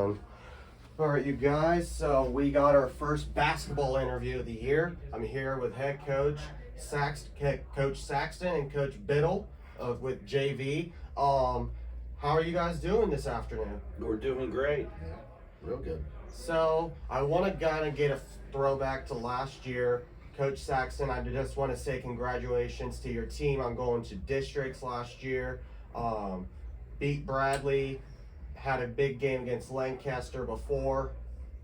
All right, you guys, so we got our first basketball interview of the year. I'm here with head coach Saxton and Coach Biddle with JV. How are you guys doing this afternoon? We're doing great. Yeah, real good. So I want to kind of get a throwback to last year. Coach Saxton, I just want to say congratulations to your team on going to districts last year. Beat Bradley, had a big game against Lancaster before,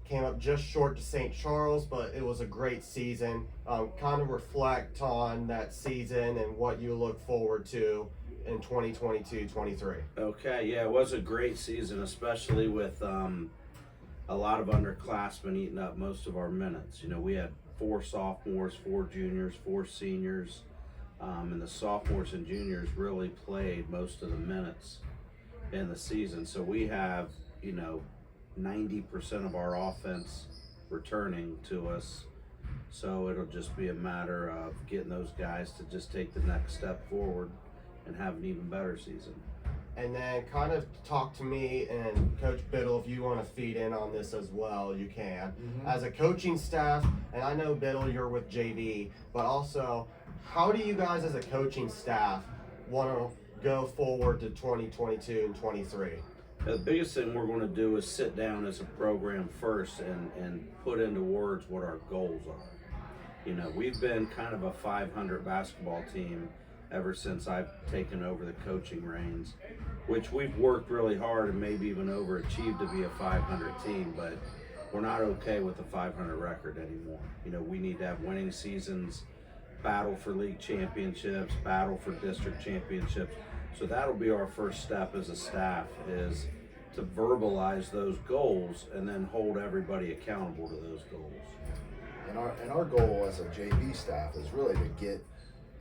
came up just short to St. Charles, but it was a great season. Kind of reflect on that season and what you look forward to in 2022-23. Okay, yeah, it was a great season, especially with a lot of underclassmen eating up most of our minutes. You know, we had 4 sophomores, 4 juniors, 4 seniors, and the sophomores and juniors really played most of the minutes in the season. So we have, 90% of our offense returning to us. So it'll just be a matter of getting those guys to just take the next step forward and have an even better season. And then kind of talk to me, and Coach Biddle, if you want to feed in on this as well, you can. As a coaching staff, and I know Biddle, you're with JV, but also, how do you guys as a coaching staff want to go forward to 2022 and 23? The biggest thing we're going to do is sit down as a program first and put into words what our goals are. We've been kind of a 500 basketball team ever since I've taken over the coaching reins, which we've worked really hard and maybe even overachieved to be a 500 team, but we're not okay with a 500 record anymore. We need to have winning seasons, battle for league championships, battle for district championships. So that'll be our first step as a staff, is to verbalize those goals and then hold everybody accountable to those goals. And our goal as a JV staff is really to get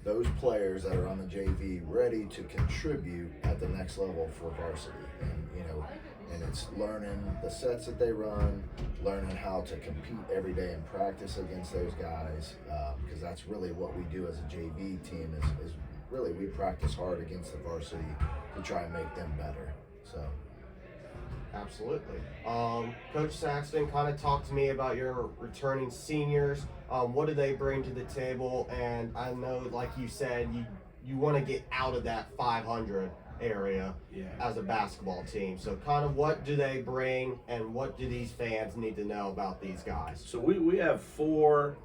those players that are on the JV ready to contribute at the next level for varsity. And it's learning the sets that they run, learning how to compete every day in practice against those guys, because that's really what we do as a JV team is really we practice hard against the varsity to try and make them better. So. Absolutely. Coach Saxton, kind of talk to me about your returning seniors. What do they bring to the table? And I know, like you said, you want to get out of that 500 area as a basketball team. So kind of what do they bring, and what do these fans need to know about these guys? So we have 4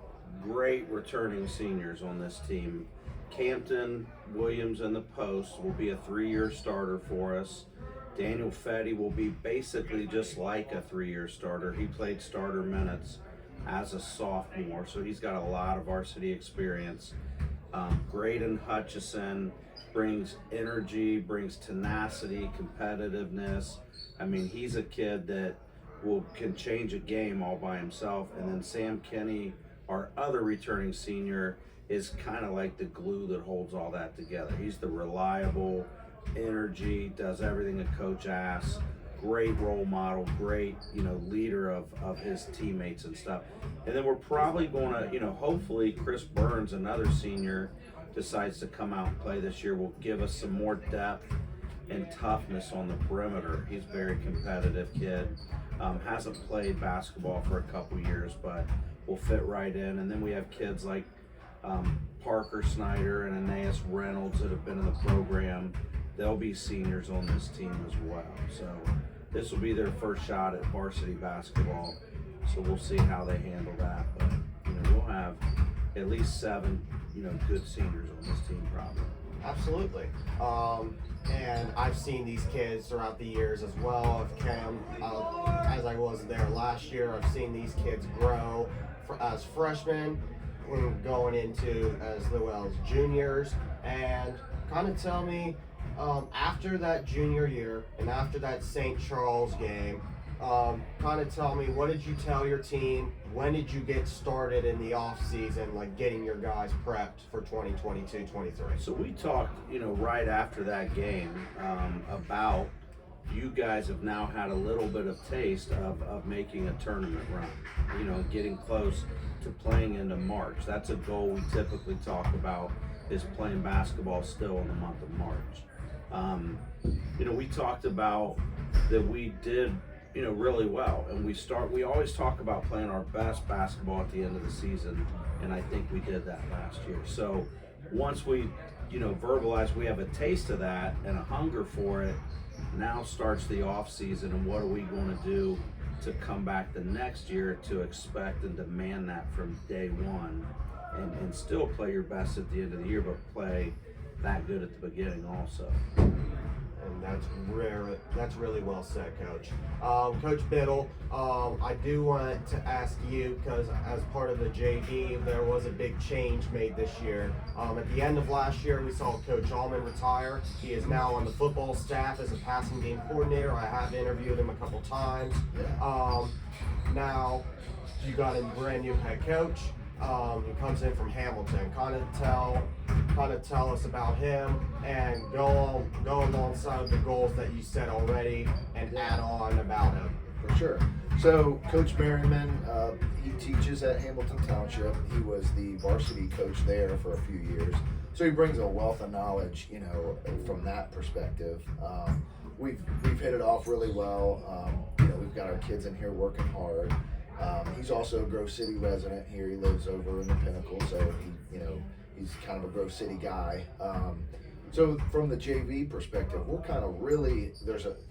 great returning seniors on this team. Campton Williams in the post will be a 3-year starter for us. Daniel Fetty will be basically just like a 3-year starter. He played starter minutes as a sophomore, so he's got a lot of varsity experience. Graydon Hutchison brings energy, brings tenacity, competitiveness. I mean, he's a kid that can change a game all by himself. And then Sam Kenny, our other returning senior, is kind of like the glue that holds all that together. He's the reliable energy, does everything a coach asks, great role model, great, leader of his teammates and stuff. And then we're probably going to, hopefully Chris Burns, another senior, decides to come out and play this year, will give us some more depth and toughness on the perimeter. He's a very competitive kid, hasn't played basketball for a couple years, but will fit right in. And then we have kids like Parker Snyder and Aeneas Reynolds that have been in the program. They'll be seniors on this team as well. So this will be their first shot at varsity basketball. So we'll see how they handle that. But we'll have at least 7, good seniors on this team probably. Absolutely. And I've seen these kids throughout the years as well. As I was there last year, I've seen these kids grow as freshmen, going into as well as juniors. And kind of tell me, after that junior year and after that St. Charles game, kind of tell me, what did you tell your team? When did you get started in the off season, like getting your guys prepped for 2022-23? So we talked, right after that game, about you guys have now had a little bit of taste of making a tournament run, getting close to playing into March. That's a goal we typically talk about, is playing basketball still in the month of March. We talked about that we did really well. And we always talk about playing our best basketball at the end of the season, and I think we did that last year. So once we, verbalize we have a taste of that and a hunger for it, now starts the off season, and what are we going to do to come back the next year to expect and demand that from day one, and still play your best at the end of the year, but play that good at the beginning also. And that's rare. That's really well said, Coach. Coach Biddle, I do want to ask you, because as part of the JV, there was a big change made this year. At the end of last year, we saw Coach Allman retire. He is now on the football staff as a passing game coordinator. I have interviewed him a couple times. Now you got a brand new head coach. He comes in from Hamilton. Kind of tell us about him, and go alongside the goals that you said already, and add on about him. For sure. So Coach Merriman, he teaches at Hamilton Township. He was the varsity coach there for a few years. So he brings a wealth of knowledge, from that perspective. We've hit it off really well. We've got our kids in here working hard. He's also a Grove City resident here. He lives over in the Pinnacle, so he's kind of a Grove City guy. So from the JV perspective, we're kind of really,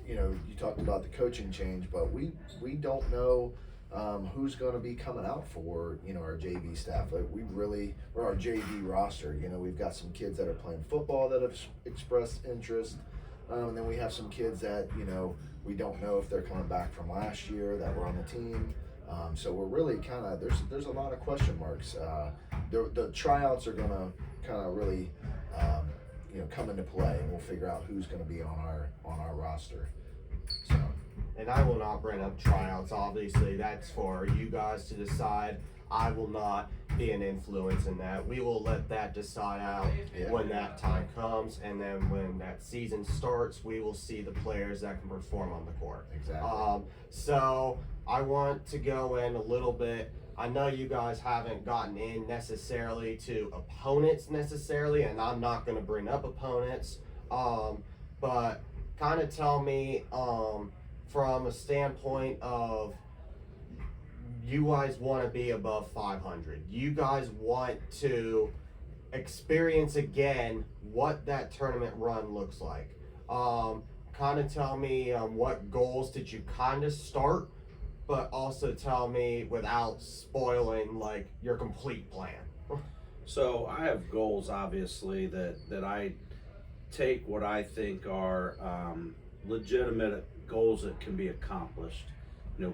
you talked about the coaching change, but we don't know who's going to be coming out for, our JV staff. We're our JV roster. We've got some kids that are playing football that have expressed interest. And then we have some kids that, we don't know if they're coming back from last year that were on the team. So we're really kind of, there's a lot of question marks. The tryouts are going to kind of really, come into play, and we'll figure out who's going to be on our roster. So. And I will not bring up tryouts. Obviously, that's for you guys to decide. I will not be an influence in that. We will let that decide out when that time comes, and then when that season starts, we will see the players that can perform on the court. Exactly. So I want to go in a little bit. I know you guys haven't gotten in necessarily to opponents necessarily, and I'm not going to bring up opponents, but kind of tell me from a standpoint of, you guys want to be above 500. You guys want to experience again what that tournament run looks like. Kind of tell me what goals did you kind of start, but also tell me without spoiling like your complete plan. So I have goals, obviously, that I take what I think are legitimate goals that can be accomplished.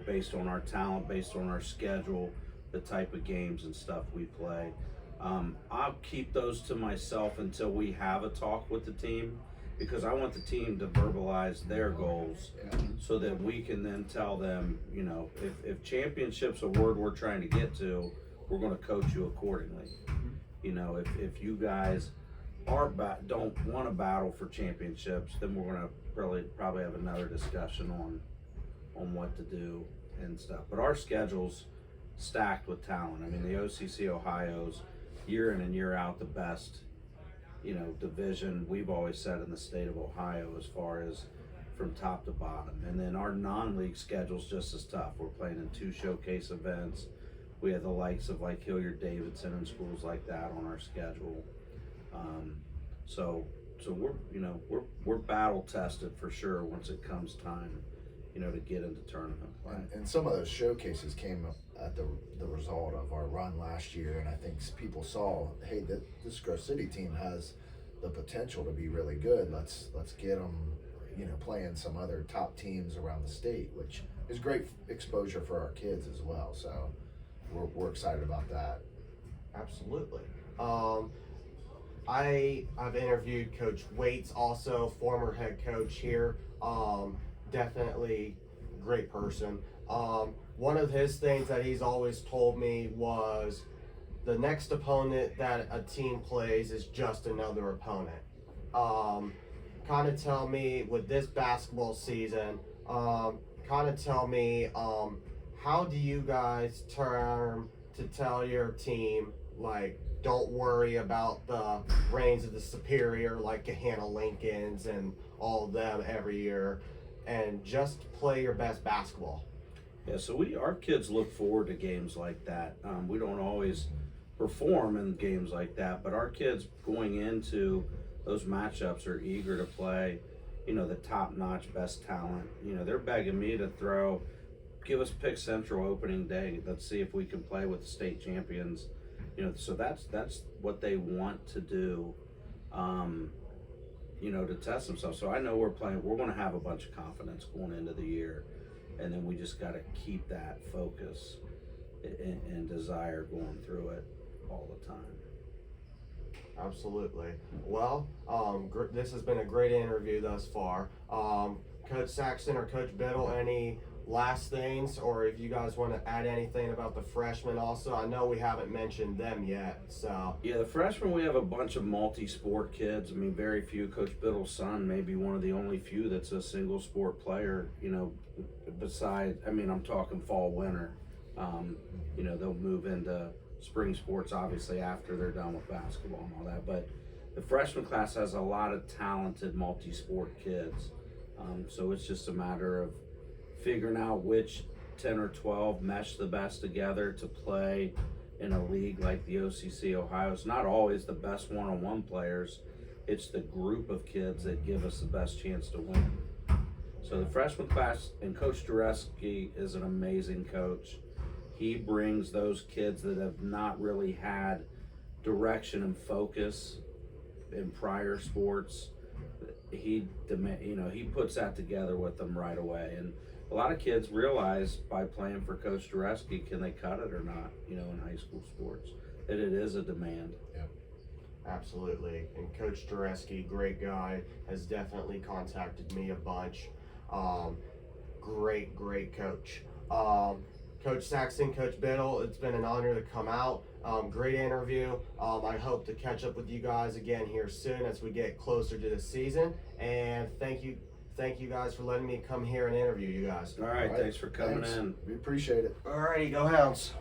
Based on our talent, based on our schedule, the type of games and stuff we play. I'll keep those to myself until we have a talk with the team, because I want the team to verbalize their goals so that we can then tell them, if championship's a word we're trying to get to, we're going to coach you accordingly. If you guys don't want to battle for championships, then we're going to probably have another discussion on what to do and stuff. But our schedule's stacked with talent. I mean, the OCC Ohio's year in and year out the best, division we've always said in the state of Ohio, as far as from top to bottom. And then our non-league schedule's just as tough. We're playing in 2 showcase events. We have the likes of like Hilliard Davidson and schools like that on our schedule. So we're battle tested for sure once it comes time, to get into tournament play. And some of those showcases came at the result of our run last year, and I think people saw, hey, this Grove City team has the potential to be really good. Let's get them, playing some other top teams around the state, which is great exposure for our kids as well. So we're excited about that. Absolutely. I've interviewed Coach Waits, also former head coach here. Definitely great person. One of his things that he's always told me was, the next opponent that a team plays is just another opponent. Kind of tell me with this basketball season, kind of tell me how do you guys turn to tell your team, like, don't worry about the reigns of the superior like Gahanna Lincolns and all of them every year, and just play your best basketball. Yeah, so our kids look forward to games like that. We don't always perform in games like that, but our kids going into those matchups are eager to play, the top-notch best talent. They're begging me to give us Pick Central opening day. Let's see if we can play with the state champions. So that's what they want to do, to test themselves. So I know we're going to have a bunch of confidence going into the year, and then we just got to keep that focus and desire going through it all the time. Absolutely. Well, this has been a great interview thus far. Coach Saxton or Coach Biddle, any last things, or if you guys want to add anything about the freshmen also? I know we haven't mentioned them yet, so. Yeah, the freshmen, we have a bunch of multi-sport kids. I mean, very few. Coach Biddle's son may be one of the only few that's a single sport player, besides, I'm talking fall, winter. They'll move into spring sports obviously after they're done with basketball and all that, but the freshman class has a lot of talented multi-sport kids. So it's just a matter of figuring out which 10 or 12 mesh the best together to play in a league like the OCC Ohio. It's not always the best one-on-one players. It's the group of kids that give us the best chance to win. So the freshman class, and Coach Dureski is an amazing coach. He brings those kids that have not really had direction and focus in prior sports. He puts that together with them right away. And a lot of kids realize by playing for Coach Dureski, can they cut it or not, in high school sports, that it is a demand. Yep. Absolutely. And Coach Dureski, great guy, has definitely contacted me a bunch. Great coach. Coach Saxton, Coach Biddle, it's been an honor to come out. Great interview. I hope to catch up with you guys again here soon as we get closer to the season. And thank you guys for letting me come here and interview you guys. All right, thanks for coming in. We appreciate it. Alrighty, go Hounds.